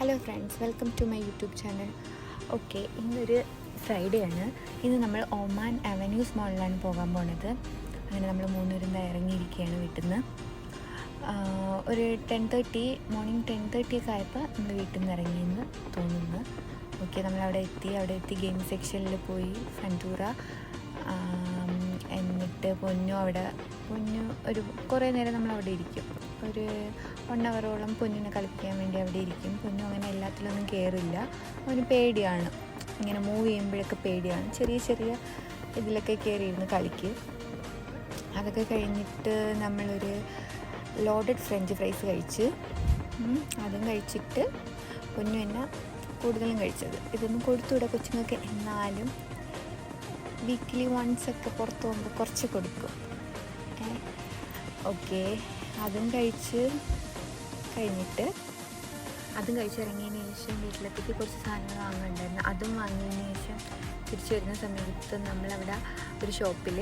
Hello friends, welcome to my YouTube channel. Okay, ഇന്നൊരു Friday ആണ്. ഇന്ന് നമ്മൾ ഒമാൻ അവന്യൂസ് മോളിലാണ് പോകാൻ പോണത്. അങ്ങനെ നമ്മൾ മൂന്നുപേരും ഇറങ്ങിയിരിക്കുകയാണ് വീട്ടിൽ നിന്ന്. ഒരു മോർണിംഗ് 10:30 ഒക്കെ ആയപ്പോൾ നമ്മൾ വീട്ടിൽ നിന്ന് ഇറങ്ങിയെന്ന് തോന്നുന്നു. ഓക്കെ, നമ്മളവിടെ എത്തി ഗെയിം സെക്ഷനിൽ പോയി ഫൻറ്റൂറ. എന്നിട്ട് പൊന്നു ഒരു കുറേ നേരം നമ്മളവിടെ ഇരിക്കും. ഒരു 1 ഹവറോളം പൊന്നിനെ കളിപ്പിക്കാൻ വേണ്ടി അവിടെ ഇരിക്കും. പൊന്നു അങ്ങനെ എല്ലാത്തിലൊന്നും കയറില്ല. അവന് പേടിയാണ്, ഇങ്ങനെ മൂവ് ചെയ്യുമ്പോഴൊക്കെ പേടിയാണ്. ചെറിയ ഇതിലൊക്കെ കയറിയിരുന്ന് കളിക്കും. അതൊക്കെ കഴിഞ്ഞിട്ട് നമ്മളൊരു ലോഡഡ് ഫ്രഞ്ച് ഫ്രൈസ് കഴിച്ച് അതും കഴിച്ചിട്ട് പൊന്നു എന്നെ കൂടുതലും കഴിച്ചത്. ഇതൊന്നും കൊടുത്തുവിടാം കൊച്ചുങ്ങൾക്ക്, എന്നാലും വീക്ക്ലി വൺസൊക്കെ പുറത്ത് പോകുമ്പോൾ കുറച്ച് കൊടുക്കും. ഓക്കെ, അതും കഴിച്ചിറങ്ങിയതിന് ശേഷം വീട്ടിലെത്തിക്ക് കുറച്ച് സാധനങ്ങൾ വാങ്ങുന്നുണ്ടായിരുന്നു. അതും വാങ്ങിയതിന് ശേഷം തിരിച്ചു വരുന്ന സമയത്ത് നമ്മളവിടെ ഒരു ഷോപ്പിൽ